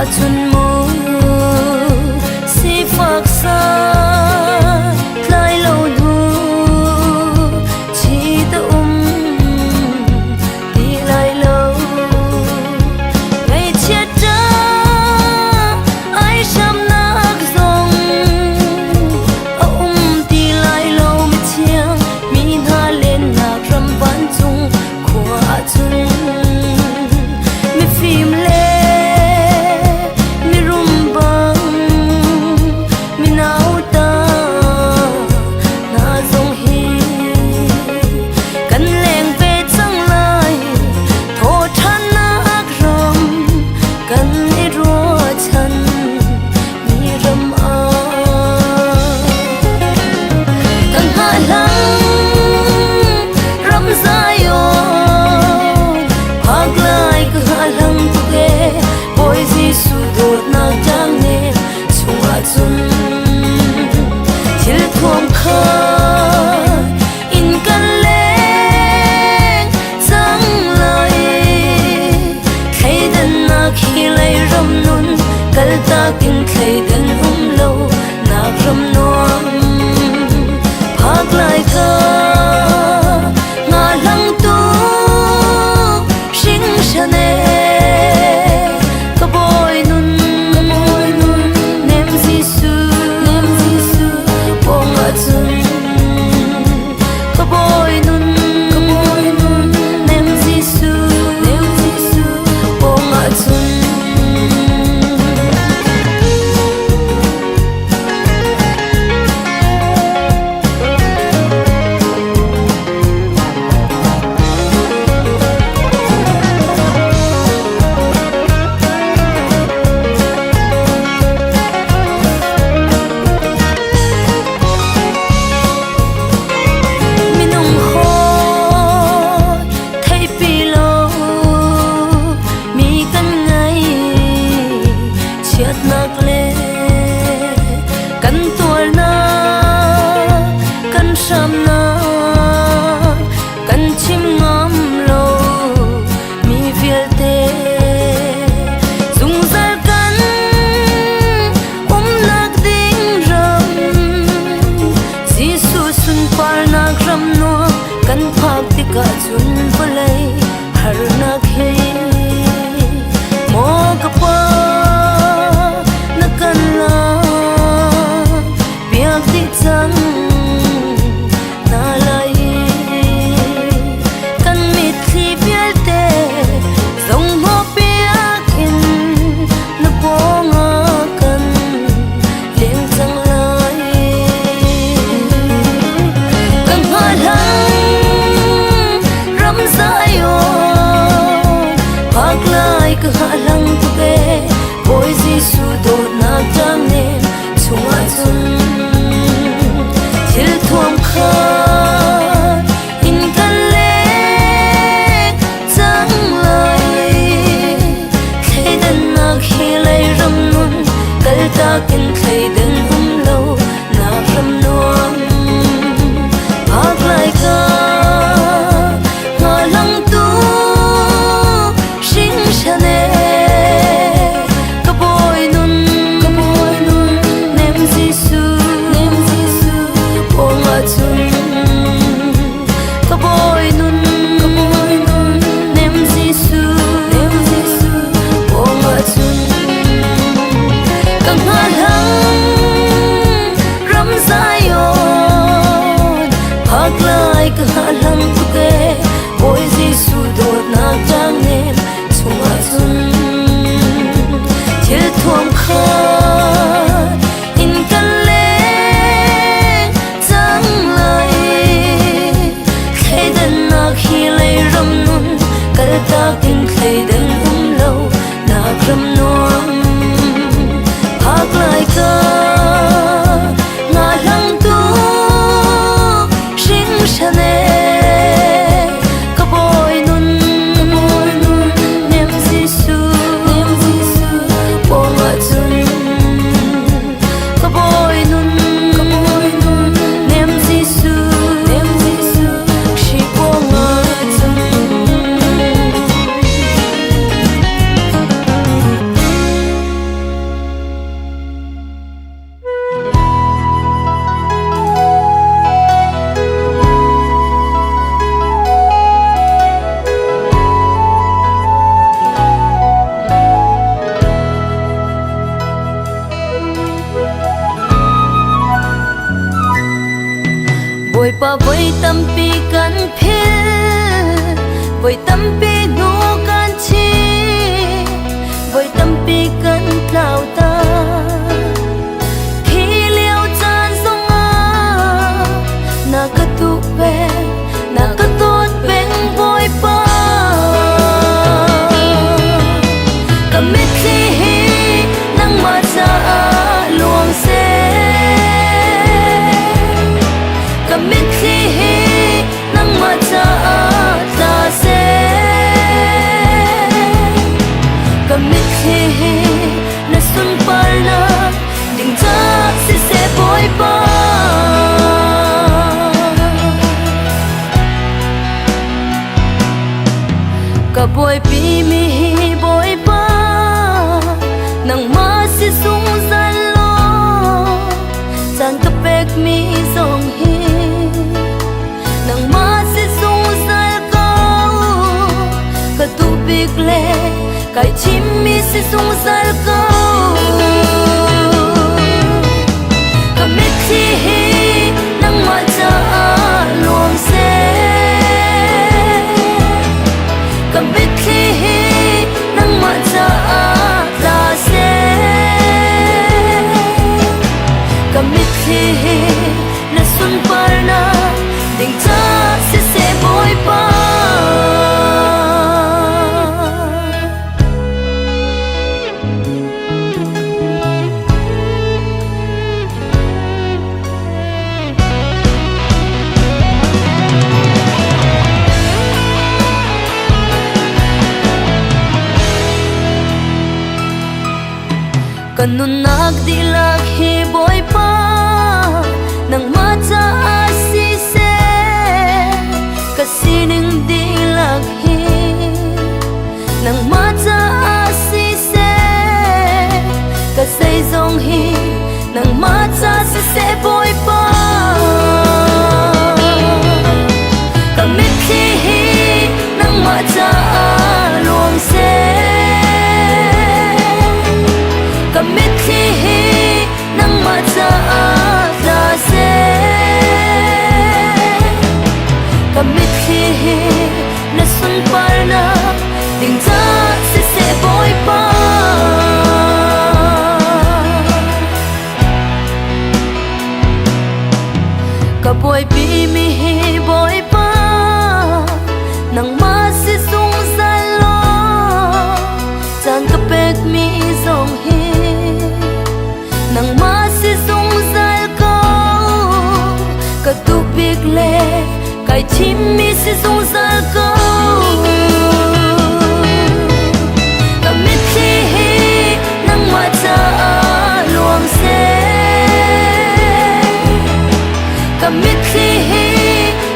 chun mu si phak sa lai lo du chi ta đi lai lâu ngày chết ra ai chăm nát dòng đi lai lâu mi chiang mi na lên na ram van chung khua chung mi phim lên ta kinh thầy đến lâu nạc râm noam phác lại ca ngà lăng tu sinh chane ka boy nun nem Giêsu bong a chun ka boy nun nem Giêsu bong a chun ka chun palai har na khe mo ka pa na kan la biak ti chang na lai kan mit thi bial te zong mo biak in na po nga kan leng chang lai kan hala ka halang tu ke boy Giêsu do na tang ne chunga chun thil thuam kha in kan le chang lai thei dan na khi lai ram nun kal ta kin thei dan lo na ram nuam phak lai ka halang tu chane ka boy nun nem Giêsu bong a chun ka boy nun nem Giêsu bong a chun ka halang ram Zion phak lai ka halang tu ke boy Giêsu do na tang nem chunga chun thil thuam kha in kan le chang lai thei dan na khi lai ram nun kal ta kin thei dan lo na ram nuam phak lai ka nga lang tu sinh chane pa voi tâm pi kan phil voi tâm pi nu kan chi voi tâm pi kan tlau ta khi liêu chan song a na ka tu pe na ka tot beng voi pa kamit si hi nang ma cha luang se kamit si hi nang ma cha ta se kamit si hi na sun par na ding cha si se boy pa ka boy pi mi hi boy pa nang ma si sung san lo chan ka pek mi song hi nang ma si sung sal ko ka tu big le kai chim mi si sung sal ko ka mit si hi nang ma cha luang se ka mit si hi nang ma cha ta se ka mit si hi na sun par na ding cha si se boy pa kanun nak dilak hi boy pa nang ma cha si se kasining dilak hi nang ma cha si se kasai zong hi nang ma cha si se boy pa kamit si hi nang ma cha luang se kamit si hi nang ma cha ta se kamit si hi na sun par na ding cha si se boy pa ka boy pi mi hi boy pa nang ma si sung san lo chan ka pek mi song hi nang ma si sung sal ko ka tu big le kai chim mi si sung sal ko kamit si hi nang ma cha luang se kamit si hi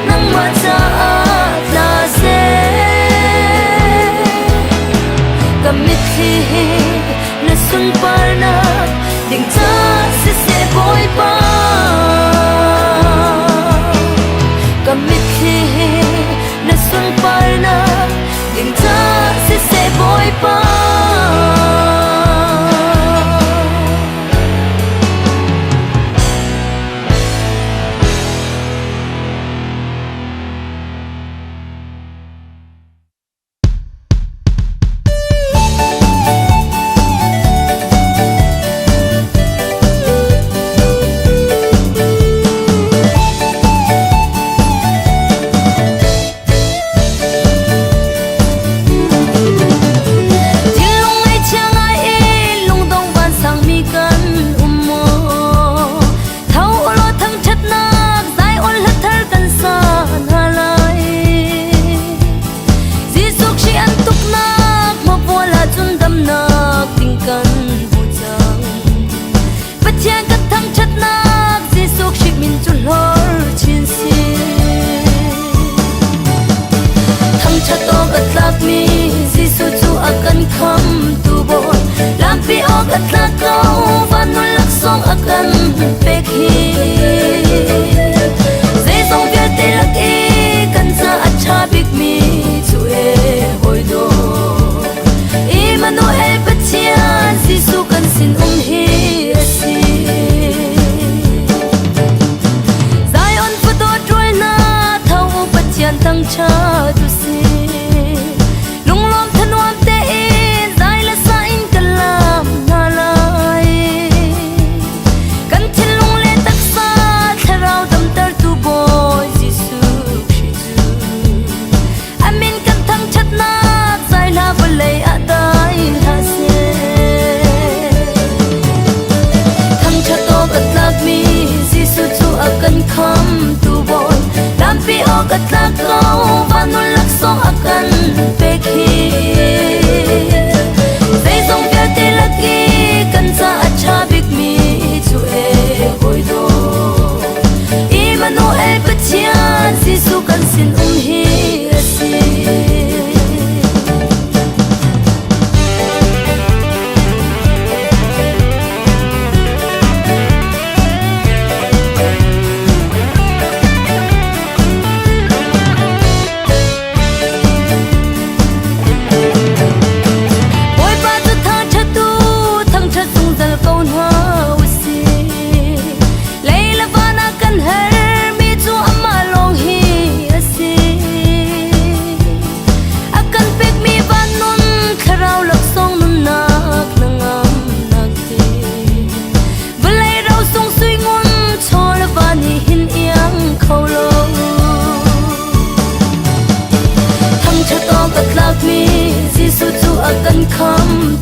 nang ma cha ta se kamit si hi na sun par na ding cha si se boy pa kamit si hi na sun par na ding cha si se boy pa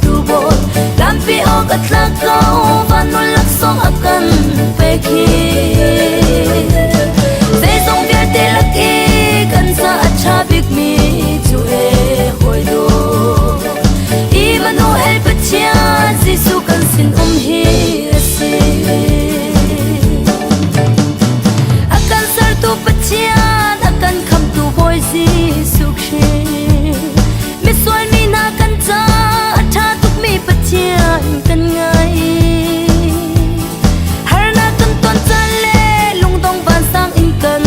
tu boy lampi o katla kau vanol lak song akan peki ve song bia te lak e kan sa acha big mi chu e hoi do Emmanuel pachia Jesu kan sin hi ase akan sar tu pachia akan kham tu boy Jesu khe mi soal mi na kan cha acha tuk mi pachia kan ngai har na kan ton chan le lung dong ban sang in kan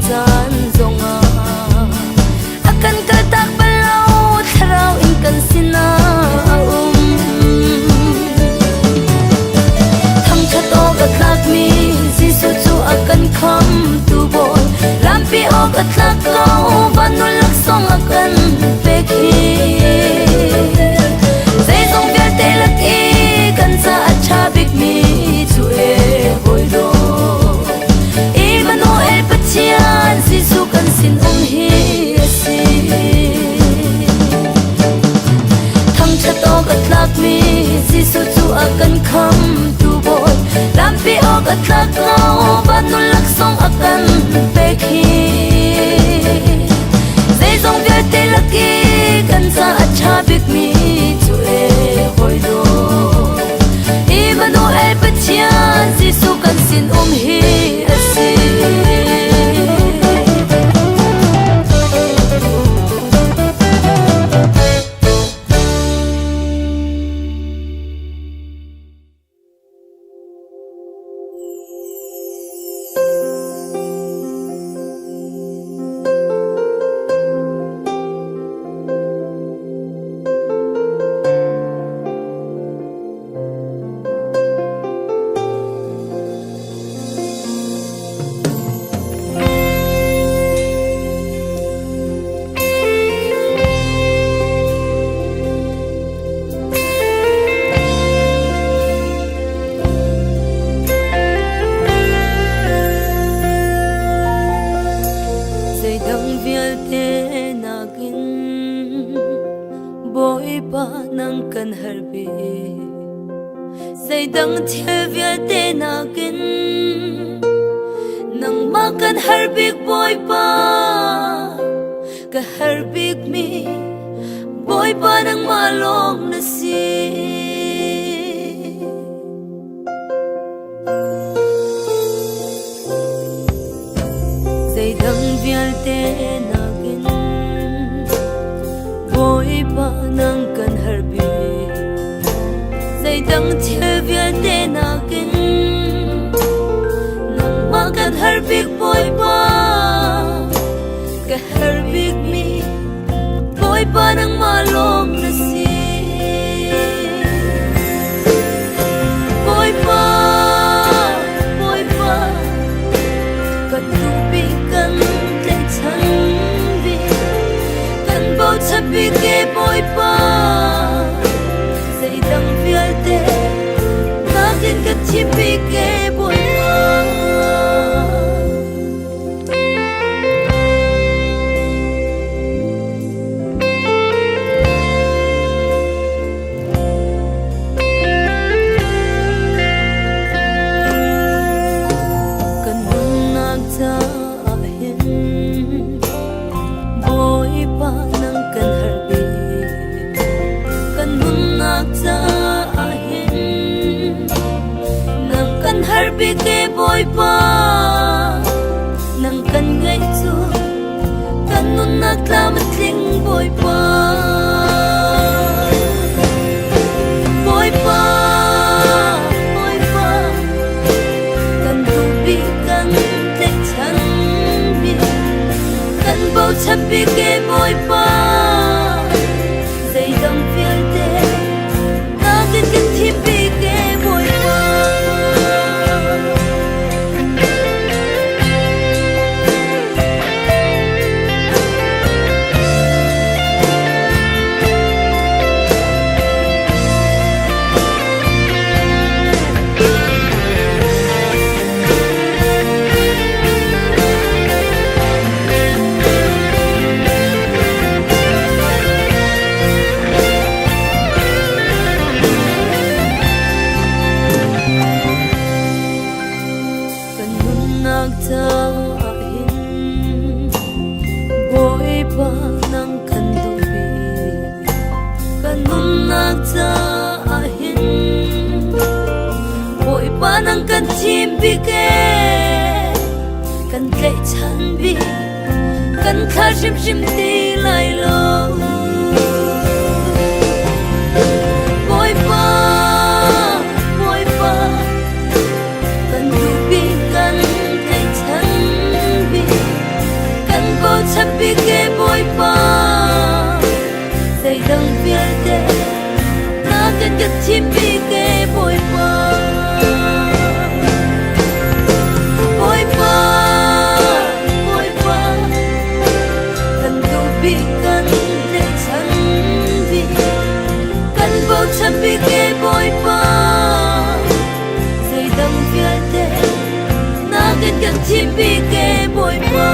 chan zonga akan kal tak balau tharau in kan sina thang chat o ka tlak mi Jesu chu akan kham tu boy lampi o ka tlak kau vanol lak song akan peki zai zong bia te lak e kan sa acha big mi chu e hoi do Emmanuel pachia Jesu kan sin hi ase thang chat o ka tlak mi Jesu chu akan kham tu boy lampi o ka tlak kau vanol lak song akan peki zai zong bia te lak e kan sa acha big mi chu e hoi do Emmanuel pachia Jesu kan sin hi ase kan harbi zai dang thil vial te na kin nang ma kan harbik boy pa ka harbik mi boy pa nang malong na si zai dang vial te na kin boy pa nang kan harbi dang thil vial te na kin nang ma kan harbik boy pa ka harbik mi boy pa nang malong na si boy pa kan tubig kan te chan vi kan bao chapi ke boy pa dang vial te na kin ka chipi ke boy kan nak ta ahin boy pa nang kan harbi kan nak ta harbi ke boy pa nang kan ngai chu kan nun nak la matling boy pa kan tubi kan te chan bi kan bao chapi ke boy pa zai dang vial te na kin kan thipi ke boy pa team bige kan kai chan bi kan kha shim shim ti lai lo boy pa kan du bi kan kai chan bi kan bo chap bige boy pa say dang feel de na kan get team bige boy pa bige boy pa say dang feel de na get team bige boy pa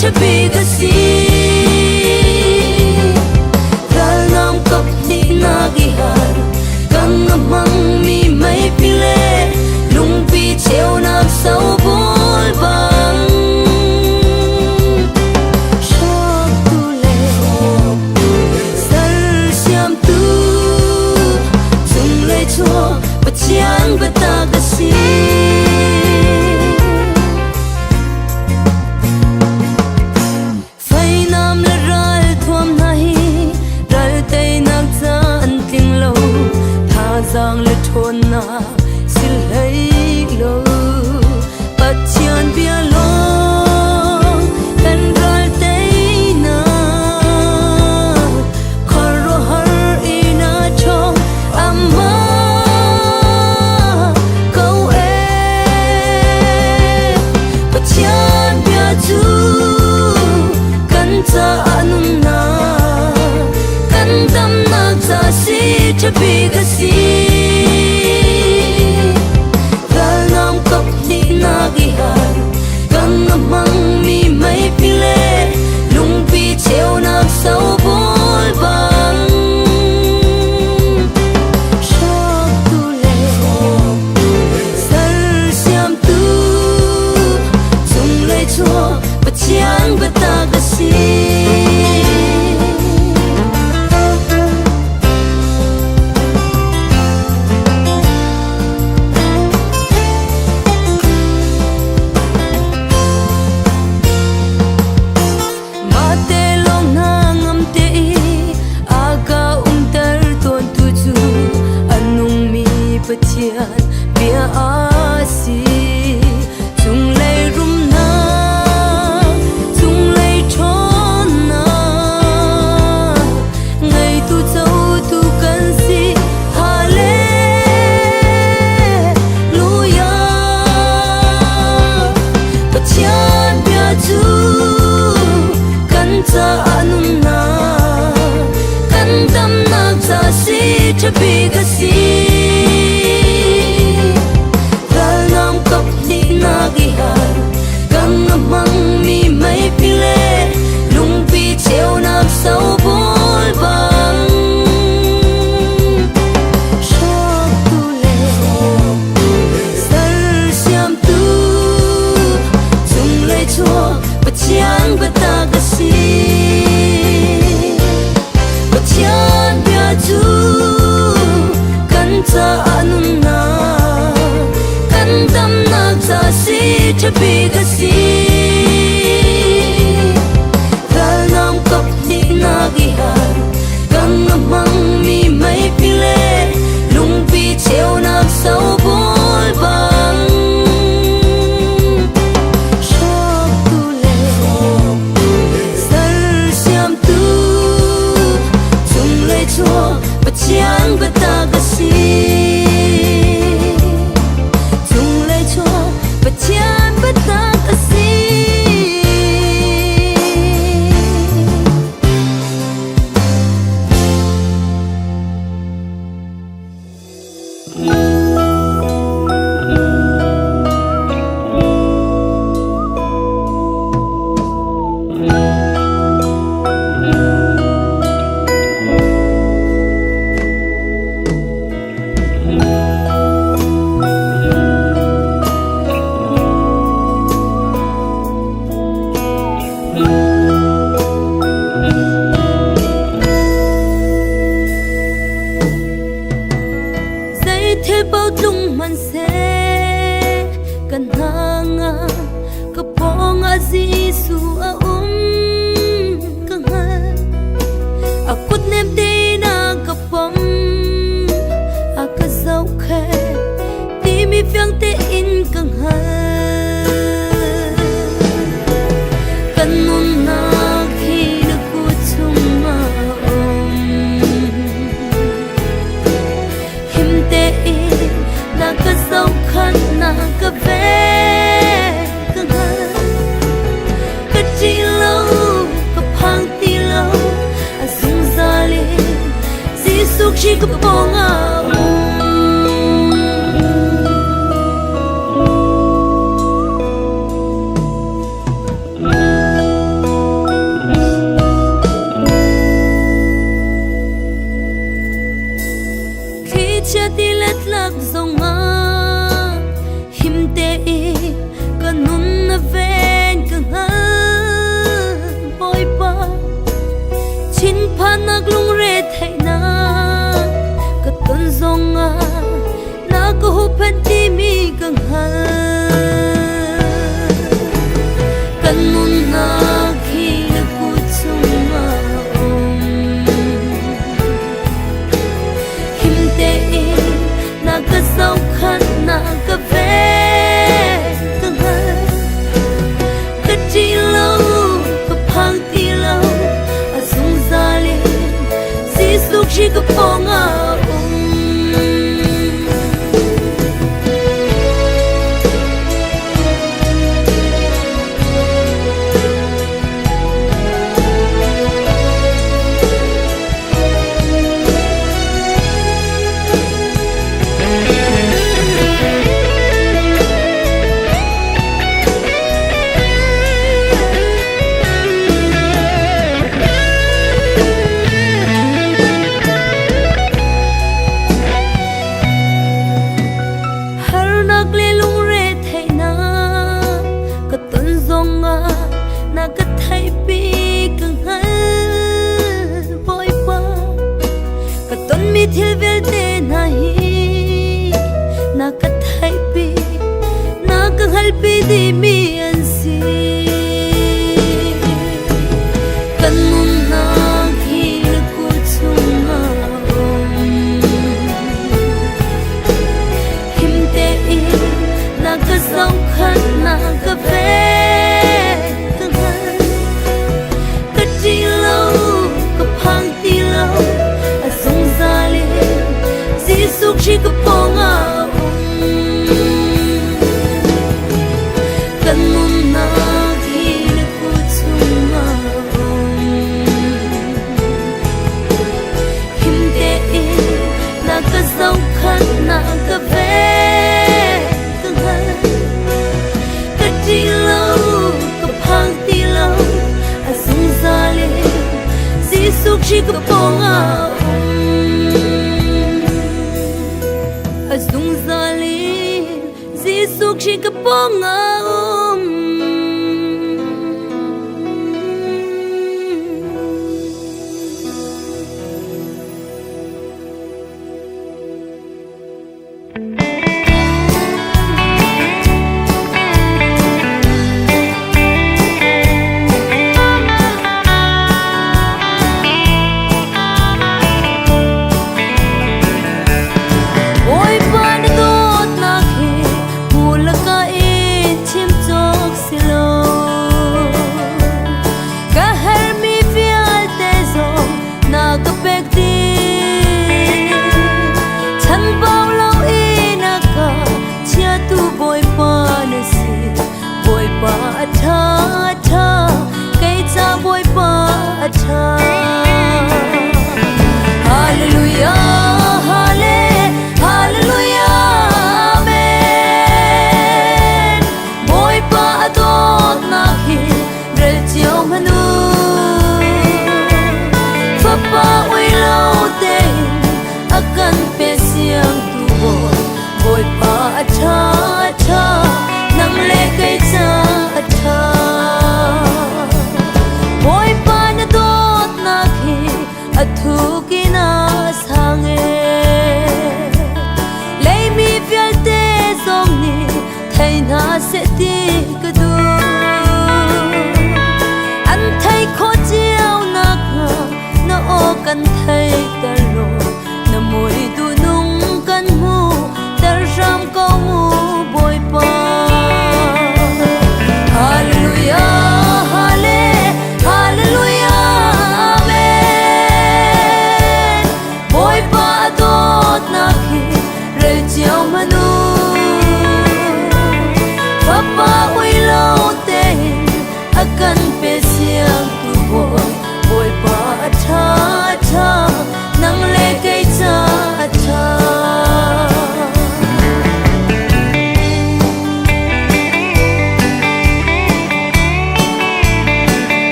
to be the sea Gal nam kap ni nagi har Gang amang mi mai pile Lung pi cheo nam sau bol bang Shok tu le Sar siam tu Chung le chua Bachiang bata si giang le thôn na sil lấy lo bắt chian bia lo kan ral tei na kharo har ina cho amma câu bắt chian bia chu kan ta anun na kan dam na ta si to be the sea among mi mai pile lung pi cheo nam sau bol bang shok tu le sar siam tu chung le chua bachiang bata ga si chian bia asi chung lei rum na chung lei thon na ngai tu chau tu kan si hale luya chian bia chu kan cha anun na kan dam na cha si to be the sea gang amang mi mai pile lung pi cheo nam sau bol bang shok tu le sar siam tu chung le chua bachiang bata ga si bachian bia chu kan ta anun na kan dam na ta si to be the sea Gal nam kap ni nagi har nun na khi na ku chung ma him te I na ka sau khan na ka ve ka nga ka chi lâu ka phang ti lâu a sung za le Giêsu chi ka pong a cha ti let lak zonga him te I kanun na ven ka nga boy pa chin phanak lung re thai na ka ton zonga na ko hu phan ti mi ka nga kanun na khi na ku chung ma ka sau khan na ka ve ka nga ka chi lâu ka phang ti lâu a sung za le Giêsu chi ka pong a na ka thai pi ka nga boy pa ka ton mi thil vel te na hi na ka thai pi na ka hal pi di mi an si kan mun na khi na ku chung ma him te I na ka sau khan na ka ve Giêsu chi ka pong a kan mun na khi na ku chung ma him te I na ka sau khan na ka ve ka nga ka chi lâu ka phang ti lâu a sung za le Giêsu chi ka pong a sung za le Giêsu chi ka pong a oi pa na dot na khi mula ka in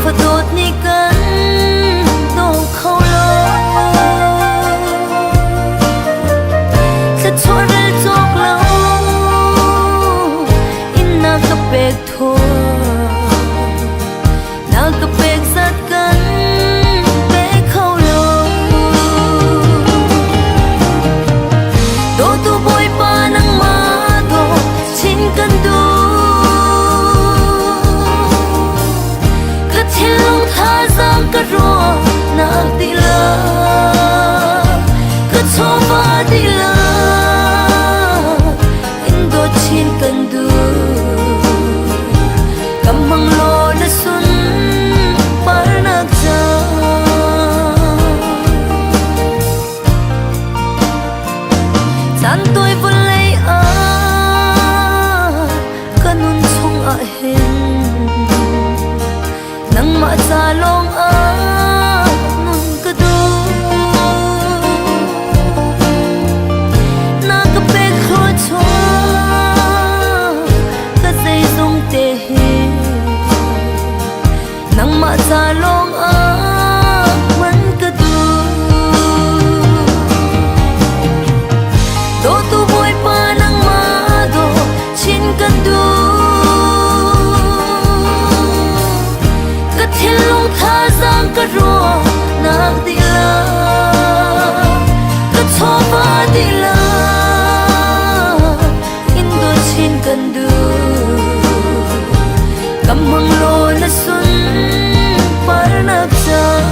khó tốt ni cắn đâu khâu lo sẽ cho đến chốc lâu in na cặp bẹt thua na cặp bẹt sát cắn bé khâu lo đôi tu bôi ba nắng má đồ chín cân đu cái rùa nạc đi la cái cho va đi la in đôi chín cần du cầm măng lo na sun par nạc cha san tôi vẫn lấy cái nun chung hen nang ma cha long nun ka du na ka pe kho chwa ka sei song te hi nang ma cha long man ka du do tu boy pa nang ma do chin kan du thiên long tha giang cái rùa nạc đi la cái cho va đi la in đôi chín cần du cầm măng lô na sun par nạc cha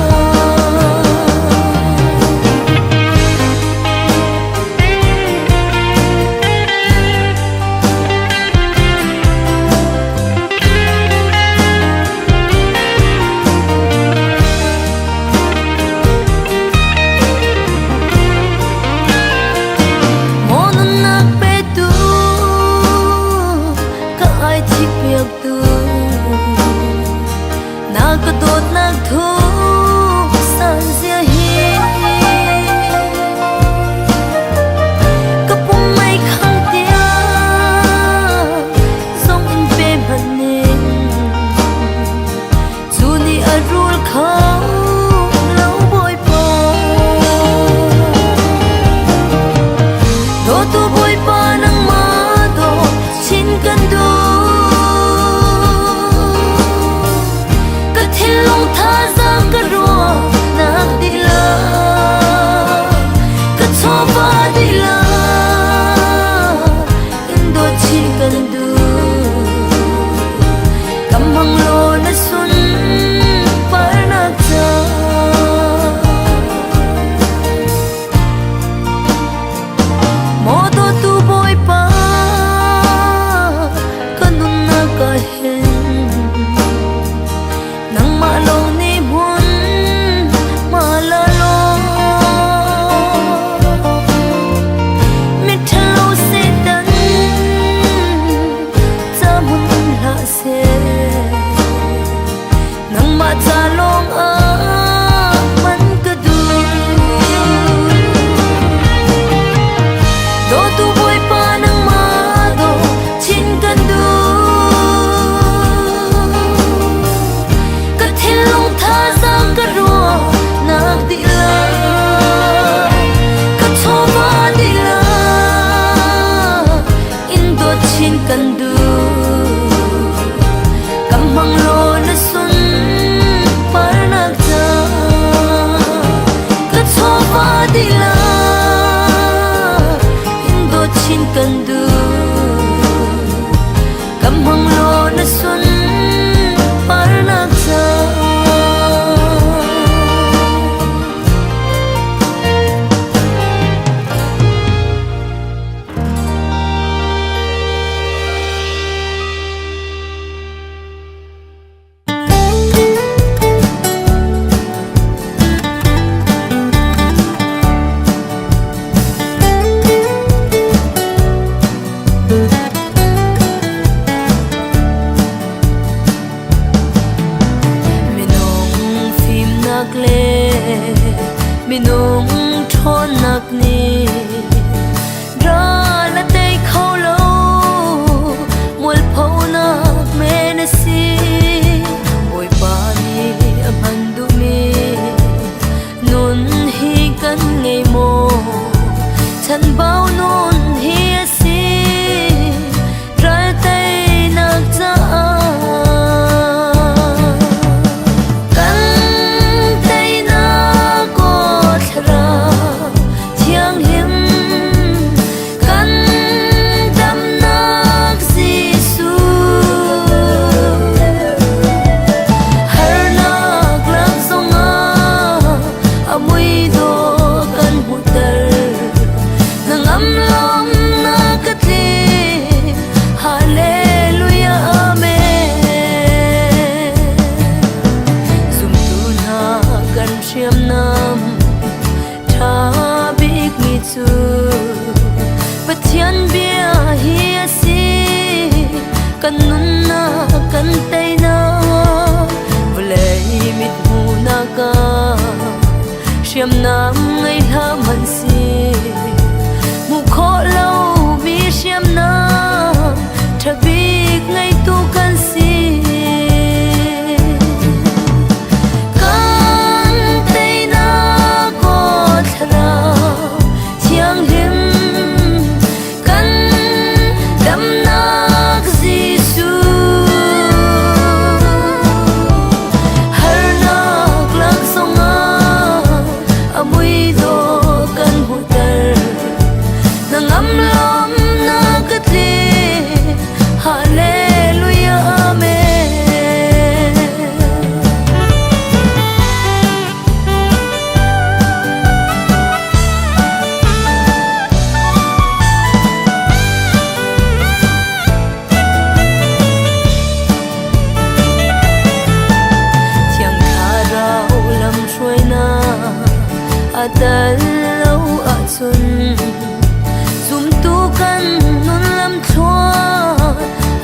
có tốt nạc thu san zia hi có bông mây khăng tia sông in pe mặt nên dù ni ở rùa khâu lâu bôi bò đồ tu bôi ba nang má đồ chín cân đu long tha giang cái rùa nạc đi la cái cho va đi la in đôi chi cần du cầm măng lô na sun par nạc cha mo do tu boy pa kanun na ka hen nang ma long ni mun ma la lo mi thalo se dan cha mun la se nang ma cha long man ka du do tu boy pa nang ma do chin kan du thiên long tha giang cái rùa nạc đi la cái cho va đi la in đôi chín cần du cầm măng lô na sun par nạc cha cái cho va đi la in đôi chín cần du cầm măng lô na sun par nạc cha minung thon nak ni ra la tay khâu lâu mul phau nak me na si oi pa ni kan nun na kan tay na vlei mit hu na ka siam nam ngay la man si mu kho lâu mi siam na thabik ngay tu kan si kan tay na ko thara chiang lim kan dam na Giêsu har nak lang songa amui do kan hu tar na ngam lom na katli hallelujah amen chiang tha rau lam shuai na adal lo a chun zum tu kan nun lam thua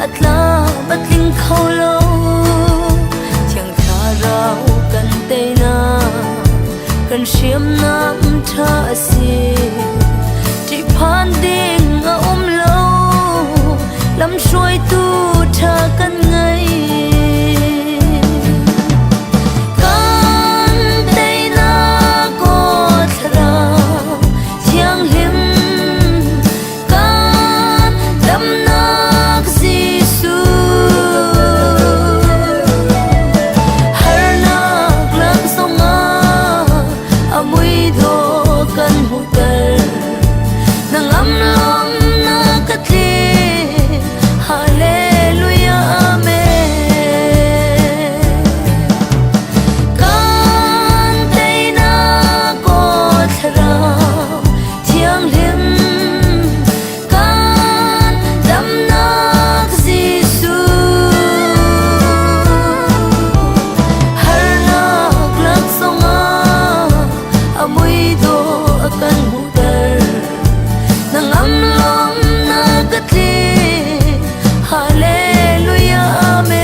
atla batling khâu lo chiang tha rau kan te na kan siam nam tha si ti phan ding a lo lam shuai tu tha kan ngai kan te na ko thara chiang lim kan dam na Giêsu har nak lang songa amui do kan hu tar na ngam lom na katli hallelujah amen kan tay na ko thara chiang lim kan dam na Giêsu har nak lang songa amui do kan hu tar na ngam lom na katli hallelujah amen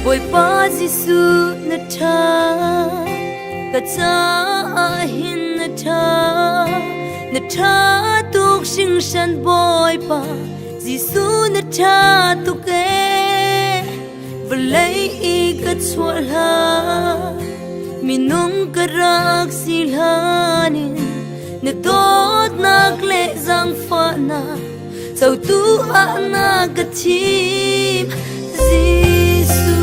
Boy pa Giêsu na tha ka cha hin na tha tuk sing san boy pa Giêsu na tha tu ke vlei I ka chwala minung ka rak silhanin na tot nak le zang fa na sau tu a na ka chim Giêsu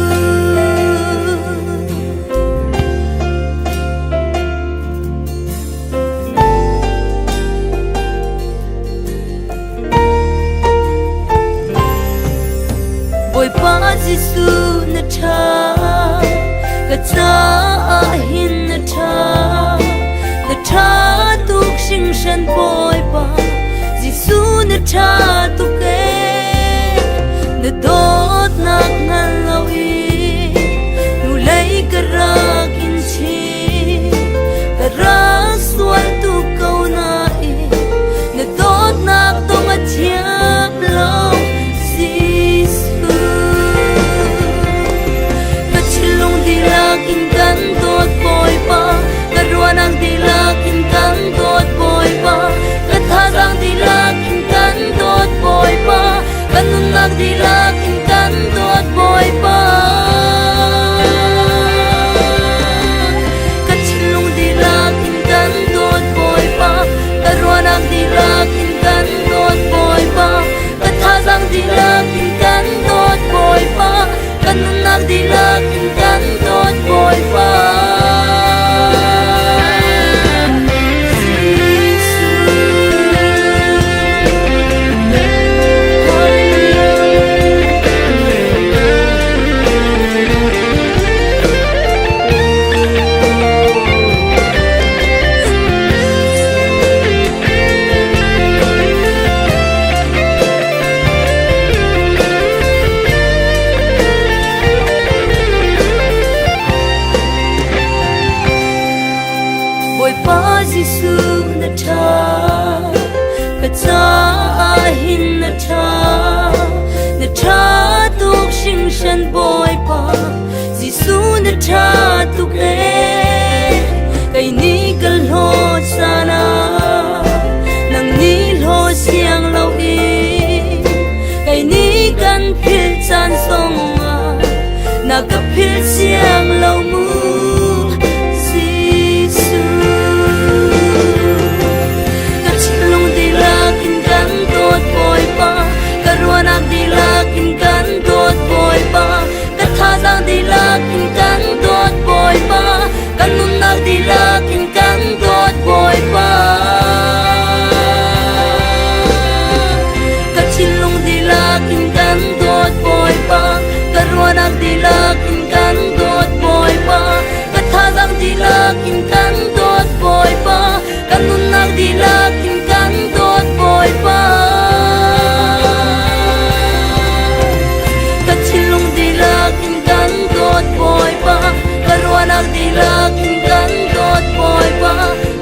boy pa Giêsu na tha ka cha hin na tha tuk sing san boy pa Giêsu na tha tu ke na dot nak ngan lo I nu lei ka rak in chi ka rak sual tu kau na I na dot nak tong a thiap lo Giêsu ka chilong di lak in kan dot boy na kapil siang lâu mu Giêsu kachilong dilakin kan tot boy pa karuanak dilakin kan tot boy pa kathazang dilakin kan tot boy pa kanunak dilakin kan tot boy pa kachilong dilakin kan tot boy pa karuanak dilakin kan tot boy pa kathazang dilakin kan tot boy pa kanunak dilakin kan tot boy pa kachilong dilakin kan tot boy pa karuanak dilakin kan tot boy pa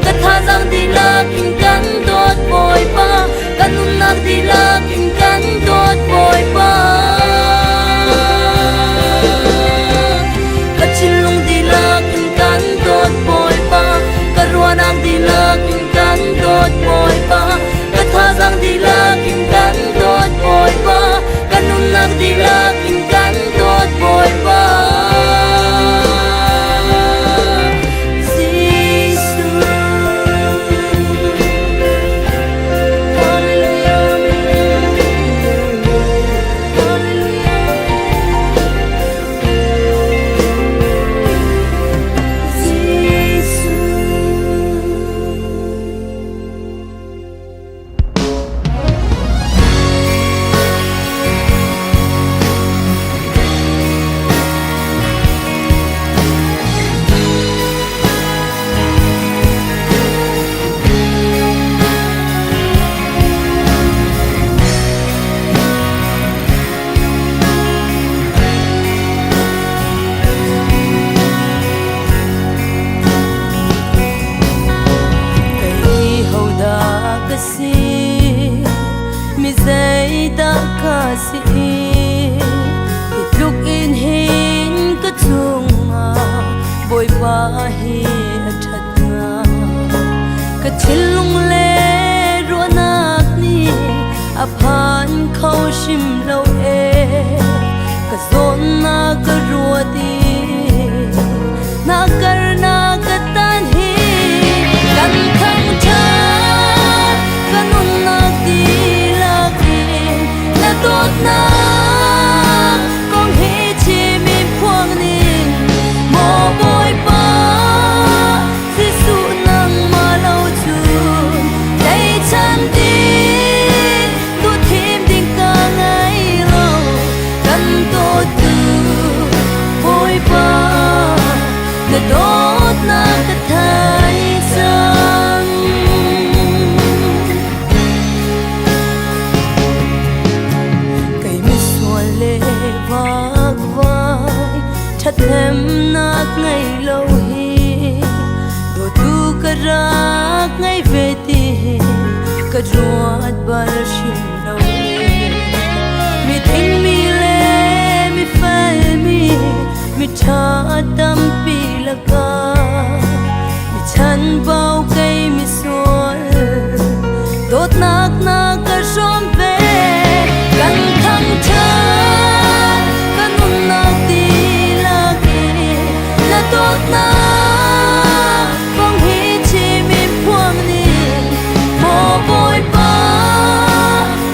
kathazang dilakin kan tot boy pa kanunak dilakin kan tot boy pa kachilong dilakin kan tot boy pa karuanak dilakin kan tot boy pa kathazang dilakin kan tot boy pa kanunak dilakin kan tot boy pa mi dây đã ca sĩ lúc in hình cái chung bồi ba hi thật nga cái chân lung lê rùa nát ni áp han khâu sim lâu e cái zon na cái rùa đi na kar na cái tan hi kan thang cha kanun na tốt na con hi chi mi phuang ning mồ bôi pa Giêsu nang ma lâu chun đây chan tin tu thêm đinh ca ngay lâu cần tốt từ bôi pa để tốt na cái thái sang thật thêm nát ngày lâu hi đồ tu cả rác ngày về ti cả ruột bal shim lâu mi thinh mi lệ mi phai mi cha tâm pi la ca mi chan bao cây mi suol đốt nát na cả som về căng thẳng cha kanun na tốt na con hi chi mi phuang ni mồ bôi pa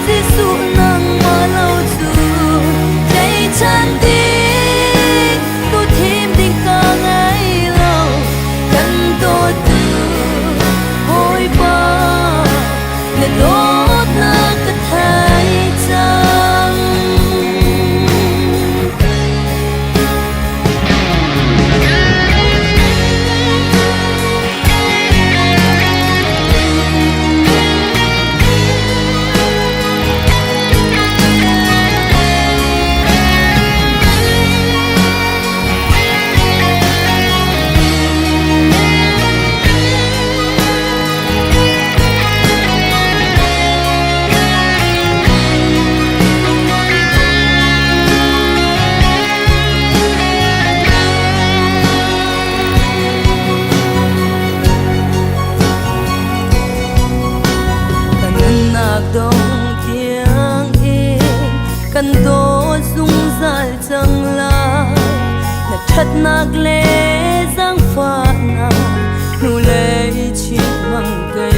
Giêsu nang ma lâu chu đây chan đi tu thêm đinh ca ngay lâu cần tốt từ bôi pa để tốt na cái thái trang cần tố dung dại chẳng lại chặt nạc lệ giang pha na nu lệ chi mang cây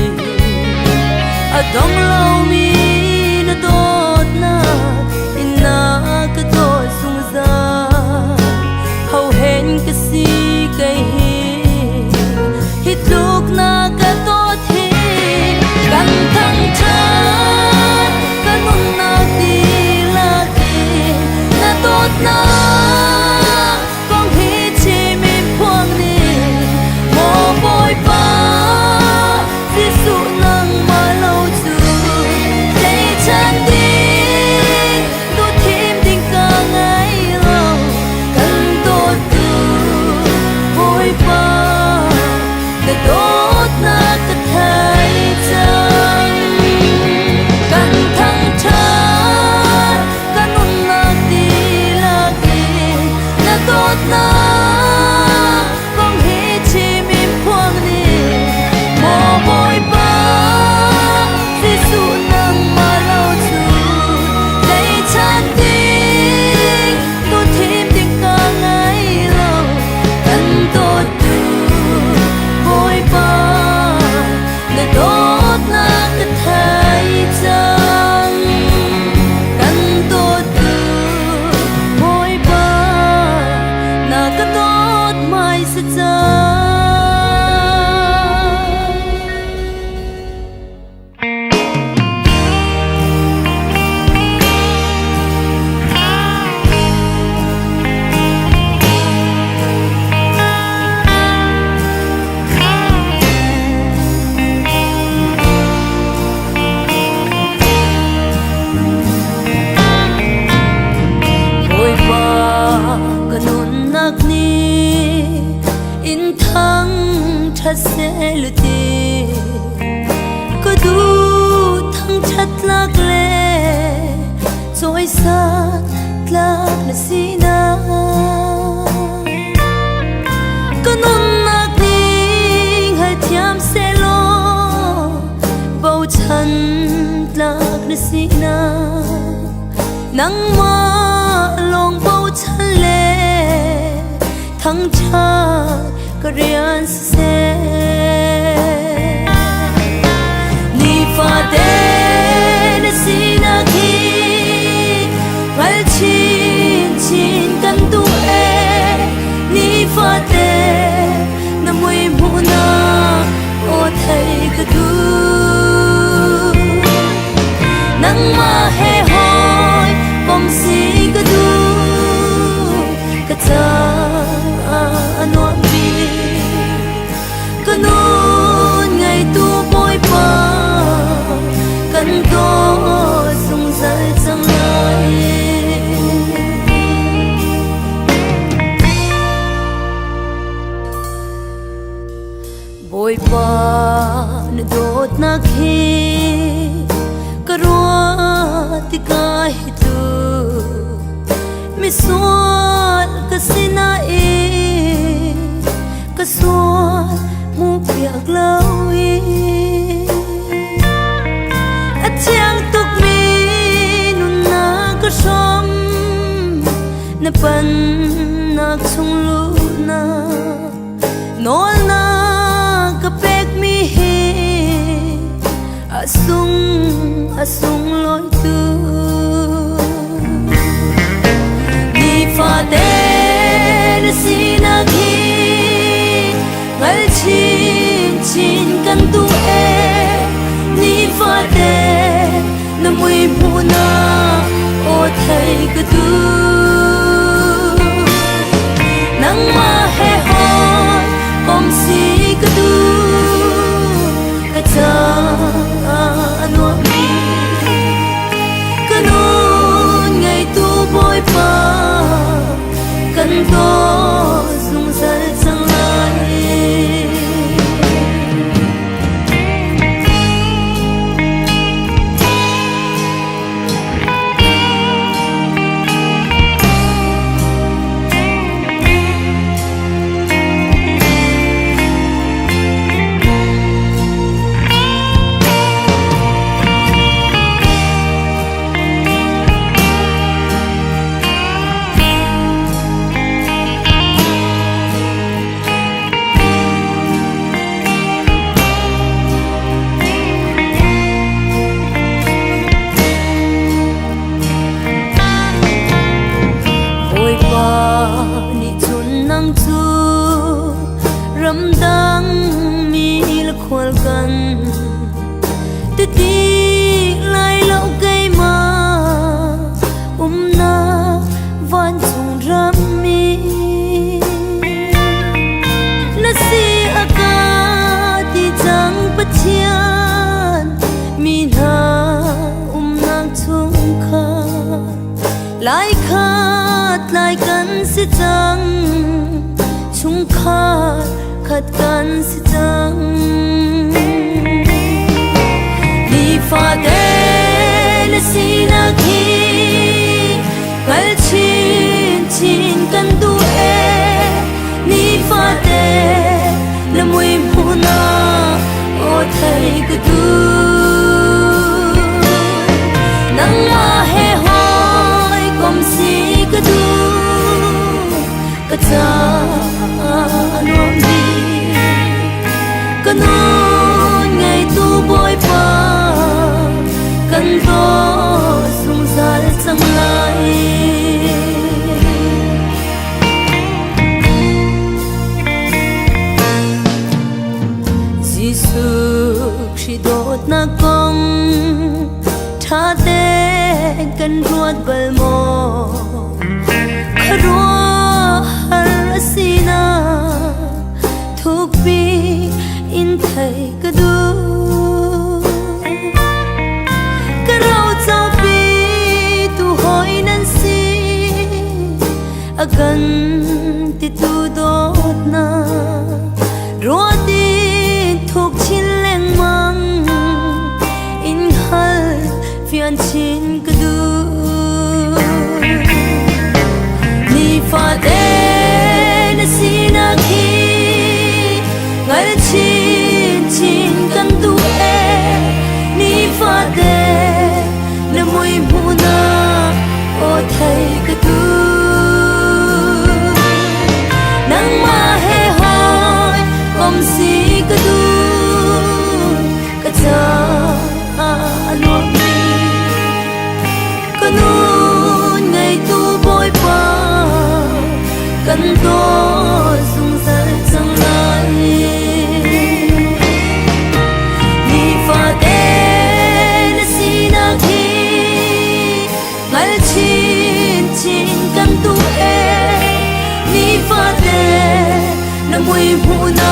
dong lâu mi na tốt na in na cái tốt sung ra hầu hẹn cái si cây hít lúc na cái tốt hi căng thẳng chân cái nôn na đi là đi na tốt na con hít chỉ mi buông đi mồ bôi ba di su nang mà lâu chu lấy chân đi tu thêm tình ca ngày lâu cần tốt tu bôi ba để tốt na cái thấy chân cần thăng chân cần nôn na đi là đi na tốt na con hít chỉ mi buông đi mồ bôi ba di su nang mà lâu chu lấy chân đi tu thêm tình ca ngày lâu cần tốt tu bôi ba để tốt na cái thấy chân cần tốt tu bôi ba na cái tốt mai sẽ chân bôi ba cái nôn nạc ni in thăng chặt sẽ lư ti cái du thăng chặt lạc lệ rồi sát lạc là si na cái nôn nạc ni hay thiam sẽ lo bầu chân lạc là si na nắng ma lòng bầu chân lệ thăng cha cái riêng sẽ ni pha đê na si na khi gal chin chin kan tu e ni pha đê na mui mu na o thầy cái tu nắng ma he hoi bom si cái tu cái ta anot bi cái nôn ngày tu bôi ba cần có sung dại chẳng lại bôi ba nên đốt na khi cái rùa thì cái tu mi suat cái xin ai cái suat mu việc lâu i chiang tuk mi nun na cái som na pan na chung lu na nol na cái pek mi hi asung lối tu ni pha đê na si na khi gal chin chin kan tu e ni pha đê na mui mu na o thầy cái tu nắng ma he hoi bom si cái tu cái ta anot mi cái nôn ngày tu bôi ba cần to dùng dại chẳng lại từ tí lại lâu cây mà na van chung ram mi na si aka ti chang pathian mi na nang chung kha lai khat lai kan si chang chung khat khat kan si chang ni fa de na si na ki kal chin chin kan du e ni fa de la mui muna o thai ku du nang ma he hoi kom si ku du ka cha no mi ka no ngai tu boy pa kan to sung sal sang lai Giêsu khi đốt na con tha te kan ruat bal mo kharua har sina thuk pi in thai ka du ka rau chau pi tu hoi nan si akan ti tu dot na ruat thuộc chín leng mang in hal phiền chín cứ du ni fa de na si na khi ngal chín chín kan du e ni fa de na mui mu na o thai cứ du nang ma he hoi om si cứ du luôn mi có nôn ngày tu bôi qua cần to dùng dần dần lại ni pha đen si na khi ngal chin chin cần tu e ni pha đen na mui mu na